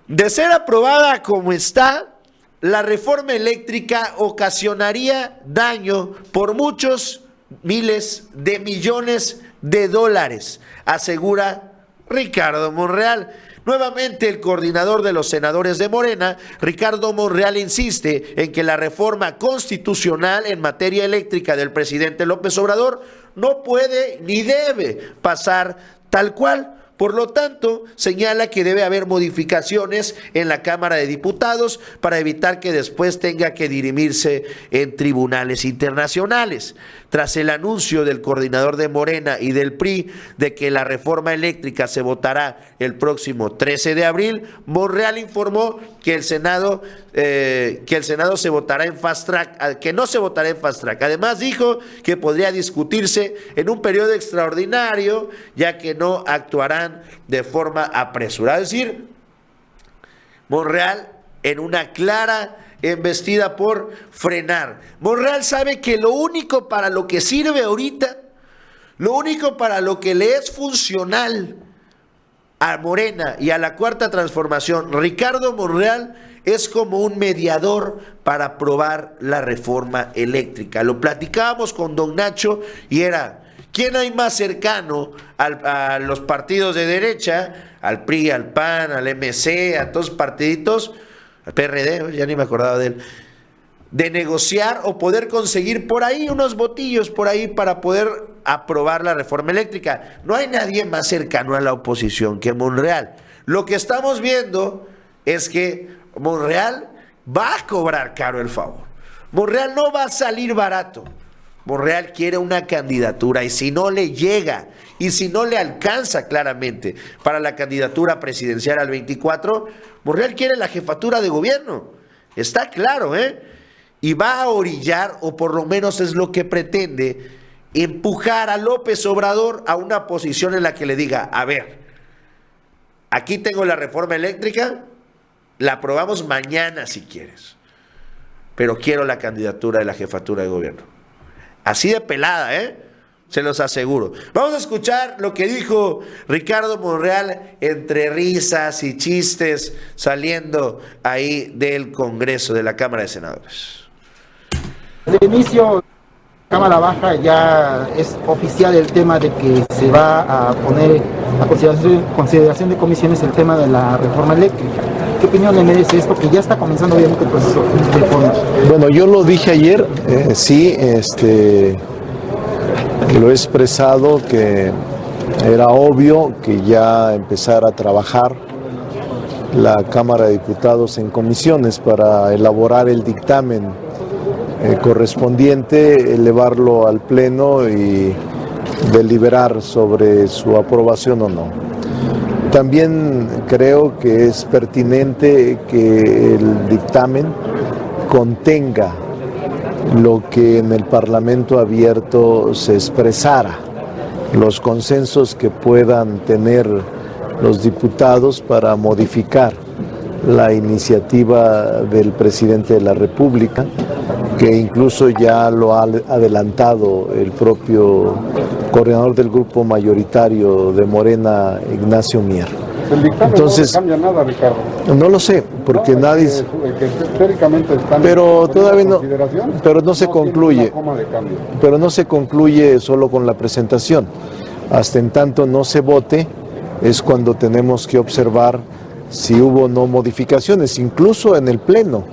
De ser aprobada como está, la reforma eléctrica ocasionaría daño por muchos miles de millones de dólares, asegura Ricardo Monreal. Nuevamente, el coordinador de los senadores de Morena, Ricardo Monreal, insiste en que la reforma constitucional en materia eléctrica del presidente López Obrador no puede ni debe pasar tal cual. Por lo tanto, señala que debe haber modificaciones en la Cámara de Diputados para evitar que después tenga que dirimirse en tribunales internacionales. Tras el anuncio del coordinador de Morena y del PRI de que la reforma eléctrica se votará el próximo 13 de abril, Monreal informó que el Senado se votará en fast track, que no se votará en fast track. Además, dijo que podría discutirse en un periodo extraordinario, ya que no actuarán de forma apresurada. Es decir, Monreal en una clara embestida por frenar. Monreal sabe que lo único para lo que sirve ahorita, lo único para lo que le es funcional a Morena y a la Cuarta Transformación, Ricardo Monreal, es como un mediador para aprobar la reforma eléctrica. Lo platicábamos con don Nacho y era, ¿quién hay más cercano a los partidos de derecha? Al PRI, al PAN, al MC, a todos los partiditos, al PRD, ya ni me acordaba de él, de negociar o poder conseguir por ahí unos votillos por ahí para poder aprobar la reforma eléctrica. No hay nadie más cercano a la oposición que Monreal. Lo que estamos viendo es que Monreal va a cobrar caro el favor. Monreal no va a salir barato. Monreal quiere una candidatura y si no le llega y si no le alcanza claramente para la candidatura presidencial al 24, Monreal quiere la jefatura de gobierno. Está claro, ¿eh? Y va a orillar, o por lo menos es lo que pretende, empujar a López Obrador a una posición en la que le diga, a ver, aquí tengo la reforma eléctrica, la aprobamos mañana si quieres, pero quiero la candidatura de la jefatura de gobierno. Así de pelada, ¿eh? Se los aseguro. Vamos a escuchar lo que dijo Ricardo Monreal entre risas y chistes saliendo ahí del Congreso, de la Cámara de Senadores. Desde el inicio, Cámara Baja ya es oficial el tema de que se va a poner a consideración de comisiones el tema de la reforma eléctrica. ¿Qué opinión le merece esto? Que ya está comenzando obviamente el proceso de reforma. Bueno, yo lo dije ayer, sí, lo he expresado que era obvio que ya empezara a trabajar la Cámara de Diputados en comisiones para elaborar el dictamen correspondiente, elevarlo al Pleno y deliberar sobre su aprobación o no. También creo que es pertinente que el dictamen contenga lo que en el Parlamento abierto se expresara, los consensos que puedan tener los diputados para modificar la iniciativa del presidente de la República, que incluso ya lo ha adelantado el propio coordinador del grupo mayoritario de Morena, Ignacio Mier. El dictamen entonces, no cambia nada, Ricardo. No lo sé, porque no, nadie... Que teóricamente están pero todavía no, pero no se concluye. Pero no se concluye solo con la presentación. Hasta en tanto no se vote, es cuando tenemos que observar si hubo o no modificaciones, incluso en el Pleno.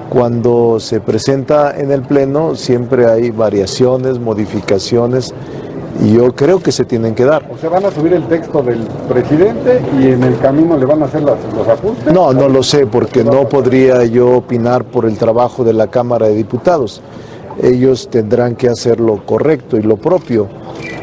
Cuando se presenta en el Pleno siempre hay variaciones, modificaciones, y yo creo que se tienen que dar. O sea, ¿van a subir el texto del presidente y en el camino le van a hacer los ajustes? No, no lo sé, porque no podría yo opinar por el trabajo de la Cámara de Diputados. Ellos tendrán que hacer lo correcto y lo propio,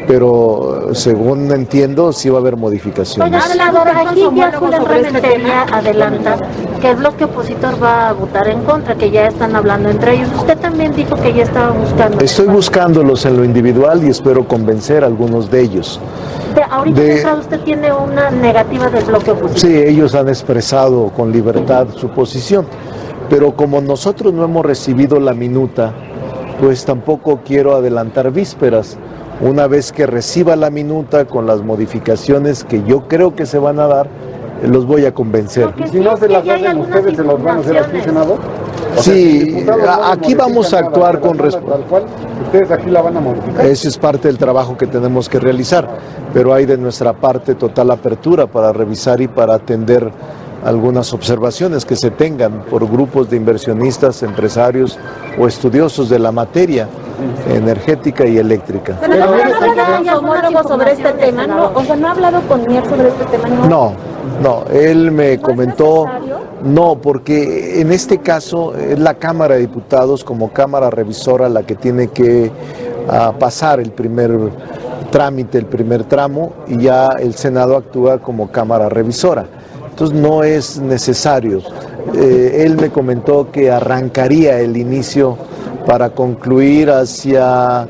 pero según entiendo sí va a haber modificaciones. Aquí ya Julián Rementería adelanta que el bloque opositor va a votar en contra, que ya están hablando entre ellos. Usted también dijo que ya estaba buscando. Estoy buscándolos en lo individual y espero convencer a algunos de ellos. Ahorita usted tiene una negativa del bloque opositor. Sí, ellos han expresado con libertad su posición, pero como nosotros no hemos recibido la minuta, pues tampoco quiero adelantar vísperas. Una vez que reciba la minuta con las modificaciones que yo creo que se van a dar, los voy a convencer. Porque Y si no se las ya hay hacen algunas ustedes, ¿se las van a hacer aquí, impugnaciones. senador? O sea, Sí, si el diputado no aquí modifica vamos a nada, actuar se con las manda tal cual, ustedes aquí la van a modificar. Ese es parte del trabajo que tenemos que realizar, pero hay de nuestra parte total apertura para revisar y para atender algunas observaciones que se tengan por grupos de inversionistas, empresarios o estudiosos de la materia energética y eléctrica. Pero no ha hablado con su homólogo sobre este tema, ¿no? O sea, no ha hablado con Mier sobre este tema, ¿no? No, él me ¿No comentó, es necesario? no, porque en este caso es la Cámara de Diputados como Cámara Revisora la que tiene que pasar el primer trámite, el primer tramo, y ya el Senado actúa como Cámara Revisora. Entonces no es necesario. Él me comentó que arrancaría el inicio para concluir hacia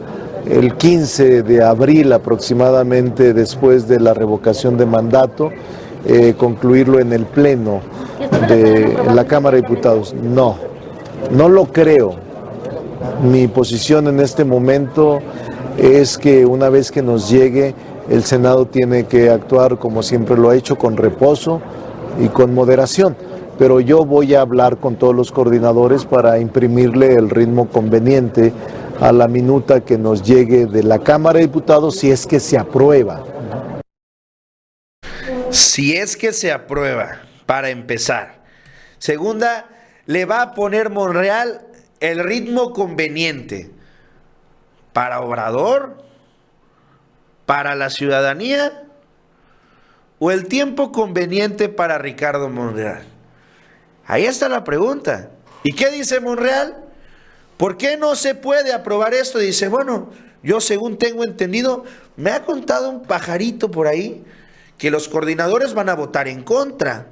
el 15 de abril aproximadamente, después de la revocación de mandato, concluirlo en el Pleno de la Cámara de Diputados. No lo creo. Mi posición en este momento es que una vez que nos llegue, el Senado tiene que actuar como siempre lo ha hecho, con reposo y con moderación. Pero yo voy a hablar con todos los coordinadores para imprimirle el ritmo conveniente a la minuta que nos llegue de la Cámara de Diputados, si es que se aprueba. Si es que se aprueba, para empezar. Segunda, le va a poner Monreal el ritmo conveniente para Obrador, para la ciudadanía, o el tiempo conveniente para Ricardo Monreal. Ahí está la pregunta. ¿Y qué dice Monreal? ¿Por qué no se puede aprobar esto? Dice, bueno, yo según tengo entendido, me ha contado un pajarito por ahí que los coordinadores van a votar en contra,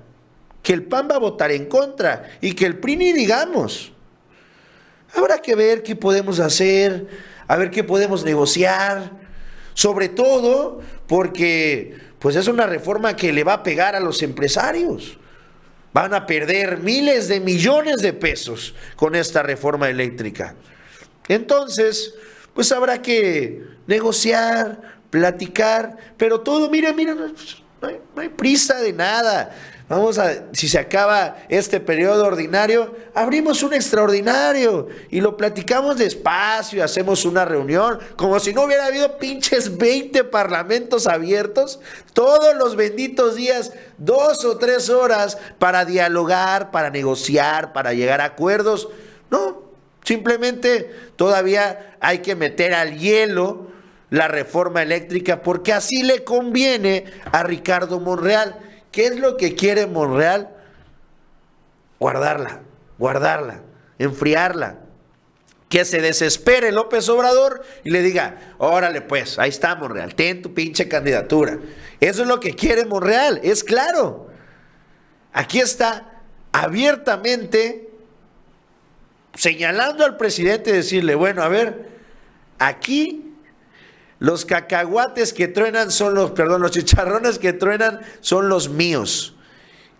que el PAN va a votar en contra y que el PRI ni digamos. Habrá que ver qué podemos hacer, a ver qué podemos negociar, sobre todo porque pues es una reforma que le va a pegar a los empresarios. Van a perder miles de millones de pesos con esta reforma eléctrica. Entonces, pues habrá que negociar, platicar, pero todo, mira, no hay prisa de nada. Si se acaba este periodo ordinario, abrimos un extraordinario y lo platicamos despacio, hacemos una reunión, como si no hubiera habido pinches 20 parlamentos abiertos, todos los benditos días, 2 o 3 horas para dialogar, para negociar, para llegar a acuerdos. No, simplemente todavía hay que meter al hielo la reforma eléctrica porque así le conviene a Ricardo Monreal. ¿Qué es lo que quiere Monreal? Guardarla, enfriarla. Que se desespere López Obrador y le diga, órale pues, ahí está Monreal, ten tu pinche candidatura. Eso es lo que quiere Monreal, es claro. Aquí está abiertamente señalando al presidente y decirle, bueno, a ver, aquí los cacahuates que truenan son los chicharrones que truenan son los míos.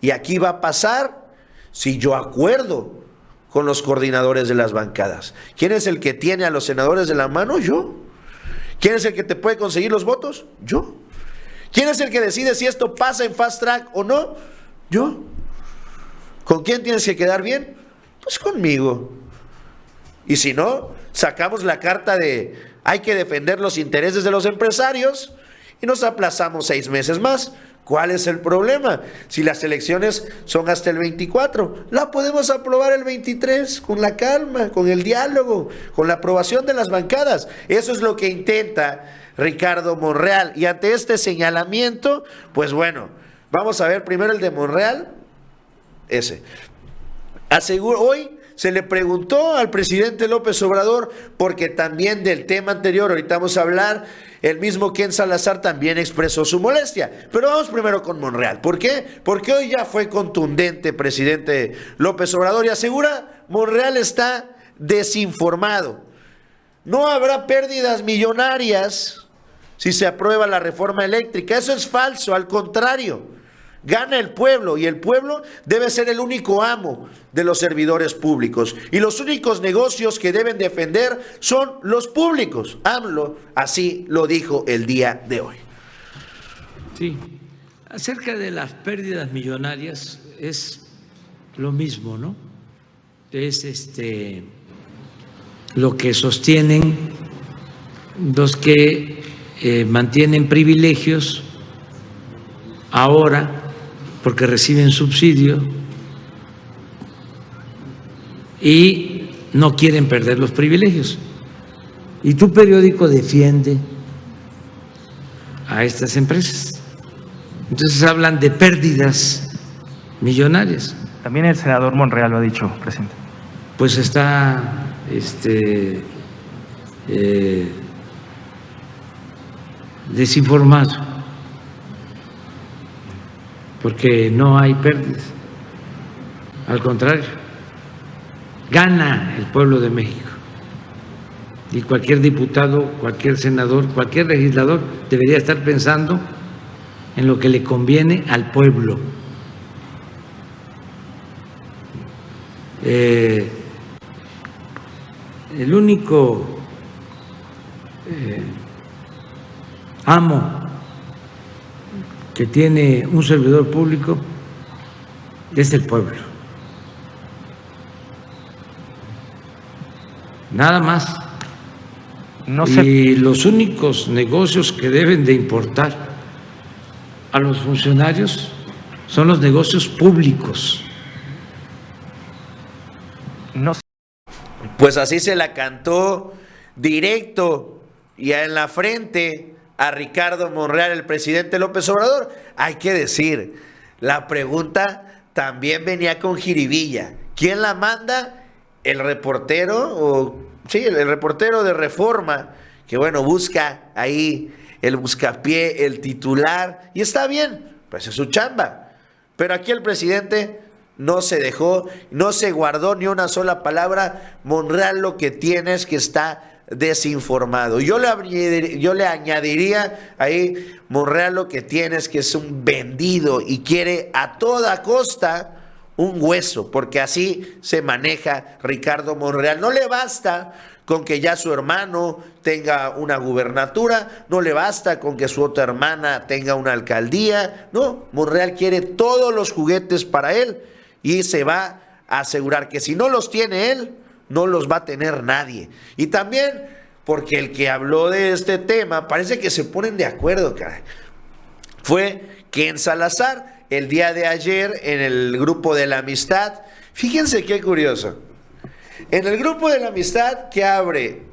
Y aquí va a pasar si yo acuerdo con los coordinadores de las bancadas. ¿Quién es el que tiene a los senadores de la mano? Yo. ¿Quién es el que te puede conseguir los votos? Yo. ¿Quién es el que decide si esto pasa en fast track o no? Yo. ¿Con quién tienes que quedar bien? Pues conmigo. Y si no, sacamos la carta de hay que defender los intereses de los empresarios y nos aplazamos 6 meses más. ¿Cuál es el problema? Si las elecciones son hasta el 24, la podemos aprobar el 23 con la calma, con el diálogo, con la aprobación de las bancadas. Eso es lo que intenta Ricardo Monreal. Y ante este señalamiento, pues bueno, vamos a ver primero el de Monreal. Ese. Hoy se le preguntó al presidente López Obrador, porque también del tema anterior, ahorita vamos a hablar, el mismo Ken Salazar también expresó su molestia. Pero vamos primero con Monreal. ¿Por qué? Porque hoy ya fue contundente presidente López Obrador y asegura, Monreal está desinformado. No habrá pérdidas millonarias si se aprueba la reforma eléctrica. Eso es falso, al contrario. Gana el pueblo y el pueblo debe ser el único amo de los servidores públicos. Y los únicos negocios que deben defender son los públicos. AMLO así lo dijo el día de hoy. Sí, Acerca de las pérdidas millonarias es lo mismo, ¿no? Es lo que sostienen los que mantienen privilegios ahora porque reciben subsidio y no quieren perder los privilegios. Y tu periódico defiende a estas empresas. Entonces hablan de pérdidas millonarias. También el senador Monreal lo ha dicho, presidente. Pues está desinformado, porque no hay pérdidas. Al contrario, gana el pueblo de México. Y cualquier diputado, cualquier senador, cualquier legislador debería estar pensando en lo que le conviene al pueblo. El único amo que tiene un servidor público es el pueblo. Nada más. Y los únicos negocios que deben de importar a los funcionarios son los negocios públicos. Pues así se la cantó directo y en la frente a Ricardo Monreal, el presidente López Obrador. Hay que decir, la pregunta también venía con jiribilla. ¿Quién la manda? El reportero, el reportero de Reforma, que bueno, busca ahí el buscapié, el titular, y está bien, pues es su chamba. Pero aquí el presidente no se dejó, no se guardó ni una sola palabra. Monreal lo que tiene es que está desinformado. Yo le añadiría ahí, Monreal lo que tiene es que es un vendido y quiere a toda costa un hueso, porque así se maneja Ricardo Monreal. No le basta con que ya su hermano tenga una gubernatura, no le basta con que su otra hermana tenga una alcaldía. No, Monreal quiere todos los juguetes para él y se va a asegurar que si no los tiene él, no los va a tener nadie. Y también porque el que habló de este tema, parece que se ponen de acuerdo, caray, fue Ken Salazar el día de ayer en el grupo de la amistad. Fíjense qué curioso. En el grupo de la amistad que abre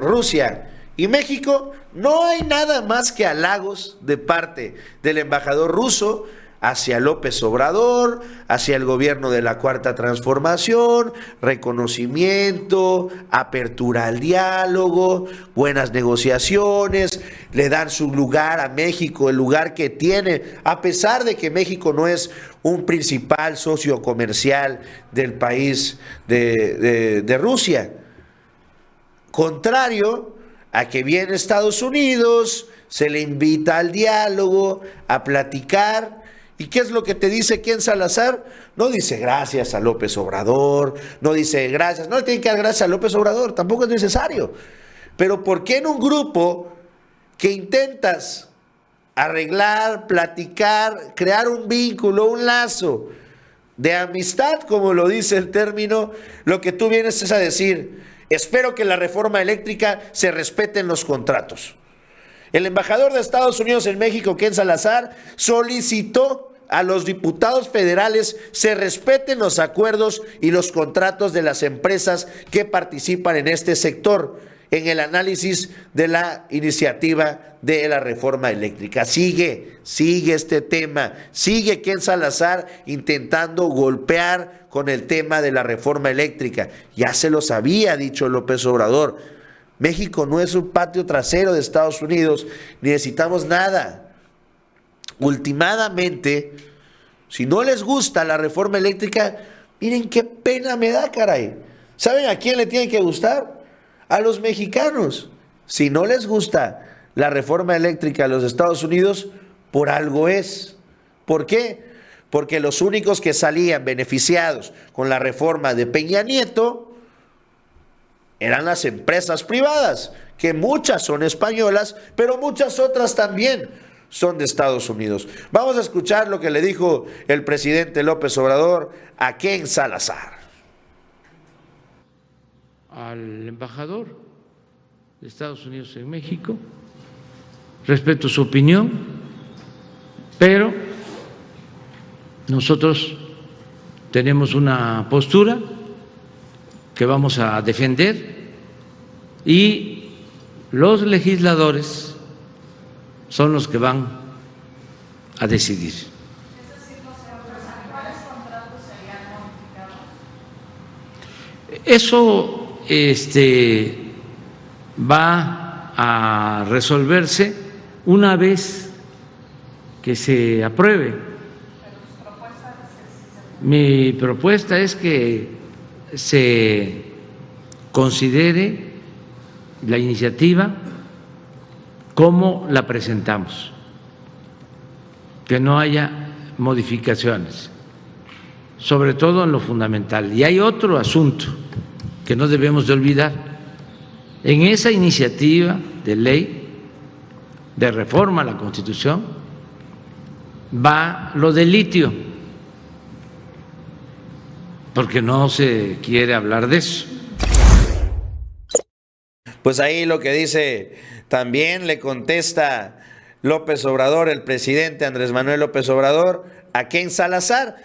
Rusia y México, no hay nada más que halagos de parte del embajador ruso hacia López Obrador, hacia el gobierno de la Cuarta Transformación, reconocimiento, apertura al diálogo, buenas negociaciones, le dan su lugar a México, el lugar que tiene, a pesar de que México no es un principal socio comercial del país de Rusia. Contrario a que viene Estados Unidos, se le invita al diálogo, a platicar. ¿Y qué es lo que te dice Ken Salazar? No dice gracias a López Obrador, no dice gracias, no le tiene que dar gracias a López Obrador, tampoco es necesario. Pero ¿por qué en un grupo que intentas arreglar, platicar, crear un vínculo, un lazo de amistad, como lo dice el término, lo que tú vienes es a decir, espero que la reforma eléctrica se respeten los contratos? El embajador de Estados Unidos en México, Ken Salazar, solicitó a los diputados federales se respeten los acuerdos y los contratos de las empresas que participan en este sector en el análisis de la iniciativa de la reforma eléctrica. Sigue este tema, sigue Ken Salazar intentando golpear con el tema de la reforma eléctrica. Ya se los había dicho López Obrador. México no es un patio trasero de Estados Unidos, ni necesitamos nada. Últimamente, si no les gusta la reforma eléctrica, miren qué pena me da, caray. ¿Saben a quién le tiene que gustar? A los mexicanos. Si no les gusta la reforma eléctrica de los Estados Unidos, por algo es. ¿Por qué? Porque los únicos que salían beneficiados con la reforma de Peña Nieto eran las empresas privadas, que muchas son españolas, pero muchas otras también son de Estados Unidos. Vamos a escuchar lo que le dijo el presidente López Obrador a Ken Salazar. Al embajador de Estados Unidos en México, respeto su opinión, pero nosotros tenemos una postura que vamos a defender y los legisladores son los que van a decidir. Eso va a resolverse una vez que se apruebe. Mi propuesta es que se considere la iniciativa como la presentamos, que no haya modificaciones, sobre todo en lo fundamental. Y hay otro asunto que no debemos de olvidar. En esa iniciativa de ley de reforma a la Constitución va lo del litio, porque no se quiere hablar de eso. Pues ahí lo que dice, también le contesta López Obrador, el presidente Andrés Manuel López Obrador, a Ken Salazar.